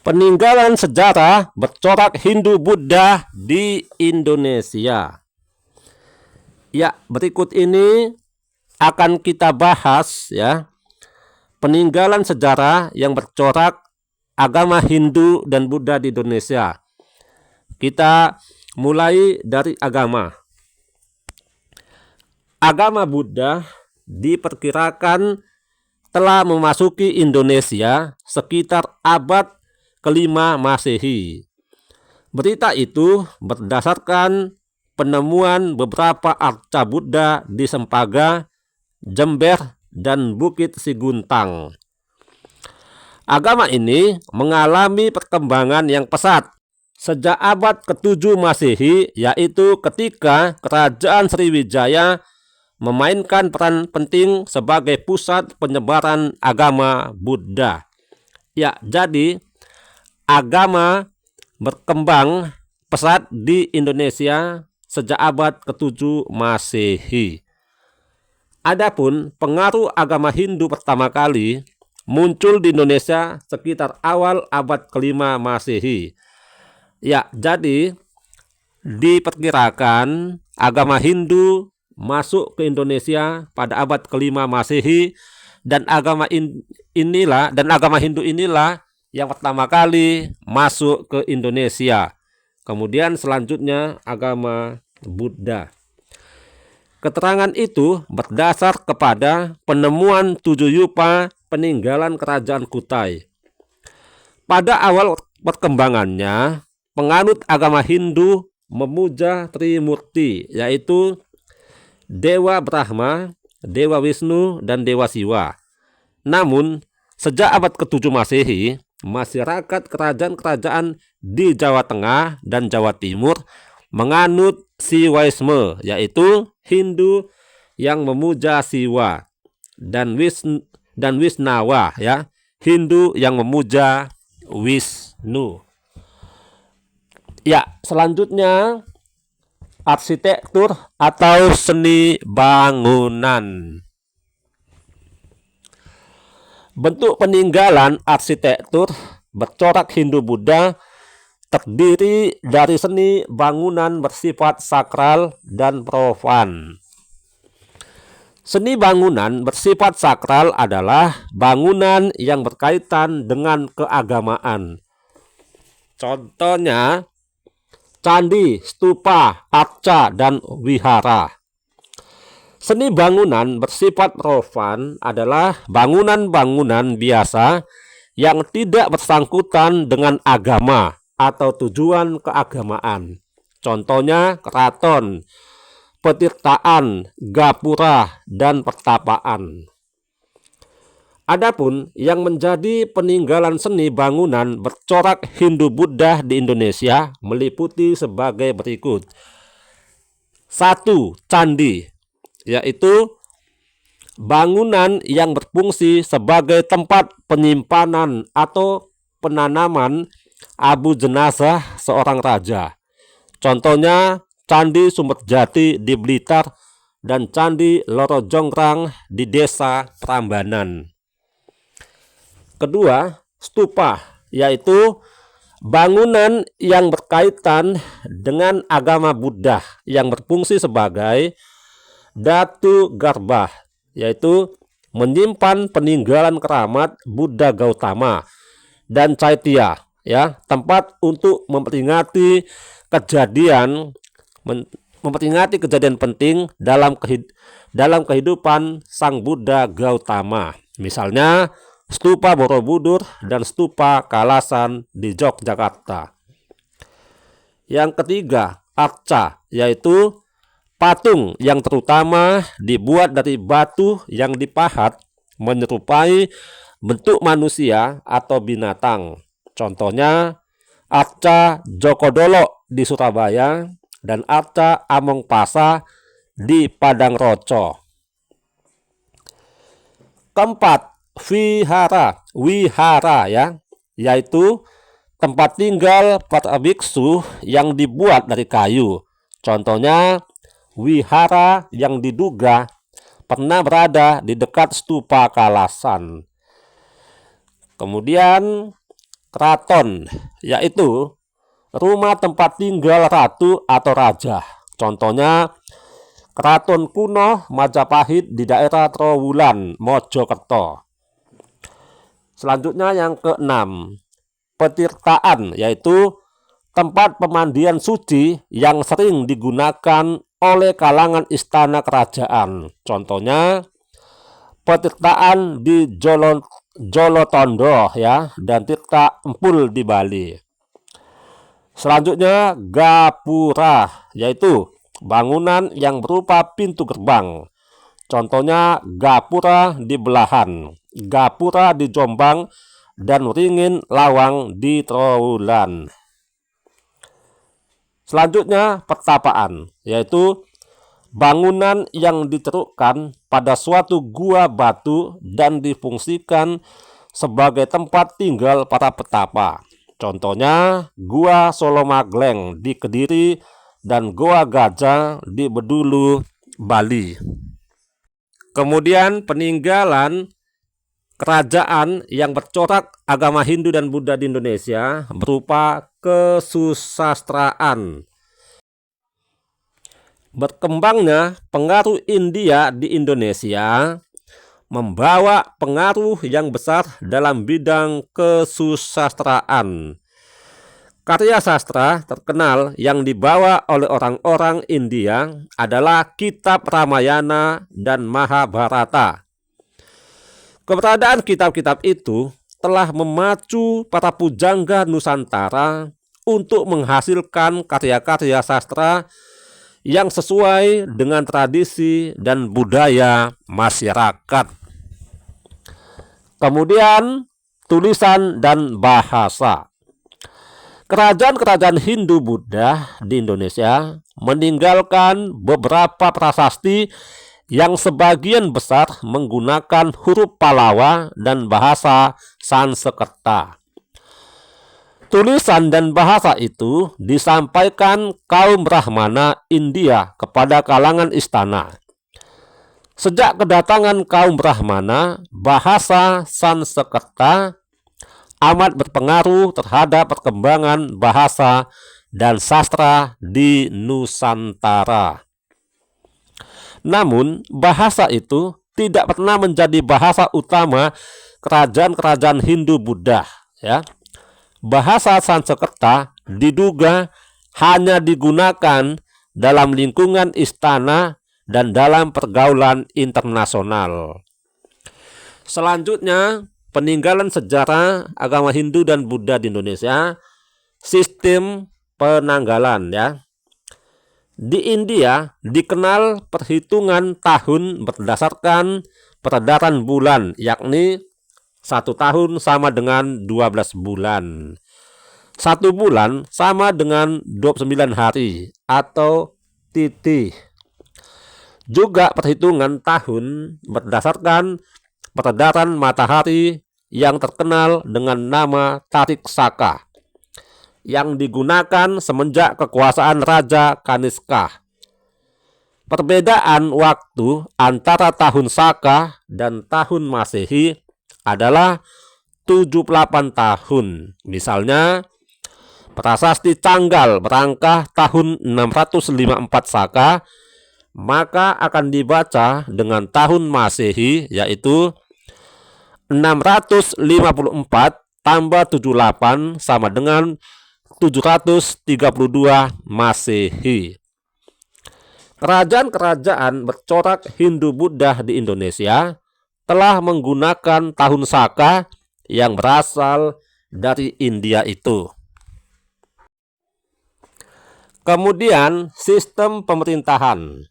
Peninggalan sejarah bercorak Hindu-Buddha di Indonesia. Ya, berikut ini akan kita bahas ya, peninggalan sejarah yang bercorak agama Hindu dan Buddha di Indonesia. Kita mulai dari agama. Agama Buddha diperkirakan telah memasuki Indonesia sekitar abad ke-5 Masehi. Berita itu berdasarkan penemuan beberapa arca Buddha di Sempaga, Jember, dan Bukit Siguntang. Agama ini mengalami perkembangan yang pesat sejak abad ke-7 Masehi, yaitu ketika Kerajaan Sriwijaya memainkan peran penting sebagai pusat penyebaran agama Buddha. Ya, jadi agama berkembang pesat di Indonesia sejak abad ke-7 Masehi. Adapun pengaruh agama Hindu pertama kali muncul di Indonesia sekitar awal abad ke-5 Masehi. Ya, jadi diperkirakan agama Hindu masuk ke Indonesia pada abad ke-5 Masehi dan agama Hindu inilah yang pertama kali masuk ke Indonesia. Kemudian selanjutnya agama Buddha. Keterangan itu berdasar kepada penemuan 7 yupa peninggalan kerajaan Kutai. Pada awal perkembangannya, penganut agama Hindu memuja Trimurti, yaitu Dewa Brahma, Dewa Wisnu, dan Dewa Siwa. Namun, sejak abad ke-7 Masehi, masyarakat kerajaan-kerajaan di Jawa Tengah dan Jawa Timur menganut Siwaisme, yaitu Hindu yang memuja Siwa, dan Wisnawa, ya, Hindu yang memuja Wisnu. Ya, selanjutnya arsitektur atau seni bangunan. Bentuk peninggalan arsitektur bercorak Hindu-Buddha terdiri dari seni bangunan bersifat sakral dan profan. Seni bangunan bersifat sakral adalah bangunan yang berkaitan dengan keagamaan. Contohnya candi, stupa, arca, dan wihara. Seni bangunan bersifat profan adalah bangunan-bangunan biasa yang tidak bersangkutan dengan agama atau tujuan keagamaan. Contohnya keraton, petirtaan, gapura, dan pertapaan. Adapun yang menjadi peninggalan seni bangunan bercorak Hindu-Buddha di Indonesia meliputi sebagai berikut. 1. Candi, yaitu bangunan yang berfungsi sebagai tempat penyimpanan atau penanaman abu jenazah seorang raja. Contohnya Candi Sumberjati di Blitar dan Candi Loro Jonggrang di Desa Prambanan. Kedua, stupa, yaitu bangunan yang berkaitan dengan agama Buddha yang berfungsi sebagai datu garbah, yaitu menyimpan peninggalan keramat Buddha Gautama, dan Caitya, ya, tempat untuk memperingati kejadian penting dalam kehidupan Sang Buddha Gautama. Misalnya stupa Borobudur dan stupa Kalasan di Yogyakarta. Yang ketiga, arca, yaitu patung yang terutama dibuat dari batu yang dipahat menyerupai bentuk manusia atau binatang. Contohnya arca Jokodolo di Surabaya dan arca Amongpasa di Padangroco. Keempat, wihara, ya, yaitu tempat tinggal para biksu yang dibuat dari kayu. Contohnya wihara yang diduga pernah berada di dekat stupa Kalasan. Kemudian keraton, yaitu rumah tempat tinggal ratu atau raja. Contohnya Keraton kuno Majapahit di daerah Trowulan, Mojokerto. Selanjutnya yang keenam, petirtaan, yaitu tempat pemandian suci yang sering digunakan oleh kalangan istana kerajaan. Contohnya petirtaan di Jolotondo ya, dan Tirta Empul di Bali. Selanjutnya gapura, yaitu bangunan yang berupa pintu gerbang. Contohnya gapura di Belahan, gapura di Jombang, dan Ringin Lawang di Trowulan. Selanjutnya pertapaan, yaitu bangunan yang dicerukkan pada suatu gua batu dan difungsikan sebagai tempat tinggal para petapa. Contohnya Gua Solomagleng di Kediri dan Goa Gajah di Bedulu, Bali. Kemudian peninggalan kerajaan yang bercorak agama Hindu dan Buddha di Indonesia berupa kesusastraan. Berkembangnya pengaruh India di Indonesia membawa pengaruh yang besar dalam bidang kesusastraan. Karya sastra terkenal yang dibawa oleh orang-orang India adalah Kitab Ramayana dan Mahabharata. Keberadaan kitab-kitab itu telah memacu para pujangga Nusantara untuk menghasilkan karya-karya sastra yang sesuai dengan tradisi dan budaya masyarakat. Kemudian tulisan dan bahasa. Kerajaan-kerajaan Hindu-Buddha di Indonesia meninggalkan beberapa prasasti yang sebagian besar menggunakan huruf Pallawa dan bahasa Sanskerta. Tulisan dan bahasa itu disampaikan kaum Brahmana India kepada kalangan istana. Sejak kedatangan kaum Brahmana, bahasa Sanskerta amat berpengaruh terhadap perkembangan bahasa dan sastra di Nusantara. Namun, bahasa itu tidak pernah menjadi bahasa utama kerajaan-kerajaan Hindu-Buddha, ya. Bahasa Sanskerta diduga hanya digunakan dalam lingkungan istana dan dalam pergaulan internasional. Selanjutnya, peninggalan sejarah agama Hindu dan Buddha di Indonesia, sistem penanggalan ya. Di India dikenal perhitungan tahun berdasarkan peredaran bulan, yakni 1 tahun sama dengan 12 bulan. 1 bulan sama dengan 29 hari atau titi. Juga perhitungan tahun berdasarkan peredaran matahari yang terkenal dengan nama Tarik Saka, yang digunakan semenjak kekuasaan Raja Kaniska. Perbedaan waktu antara tahun Saka dan tahun Masehi adalah 78 tahun. Misalnya, prasasti Canggal berangka tahun 654 Saka, maka akan dibaca dengan tahun Masehi, yaitu 654 tambah 78 sama dengan 732 Masehi. Kerajaan-kerajaan bercorak Hindu-Buddha di Indonesia telah menggunakan tahun Saka yang berasal dari India itu. Kemudian sistem pemerintahan.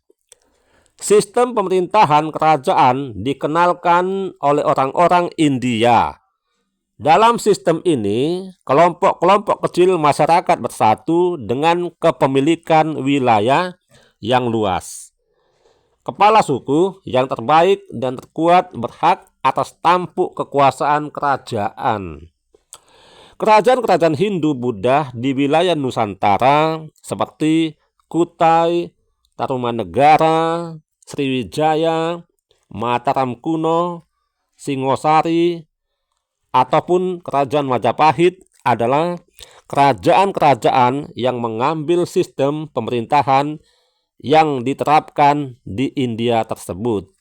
Sistem pemerintahan kerajaan dikenalkan oleh orang-orang India. Dalam sistem ini, kelompok-kelompok kecil masyarakat bersatu dengan kepemilikan wilayah yang luas. Kepala suku yang terbaik dan terkuat berhak atas tampuk kekuasaan kerajaan. Kerajaan-kerajaan Hindu-Buddha di wilayah Nusantara seperti Kutai, Tarumanegara, Sriwijaya, Mataram kuno, Singosari, ataupun Kerajaan Majapahit adalah kerajaan-kerajaan yang mengambil sistem pemerintahan yang diterapkan di India tersebut.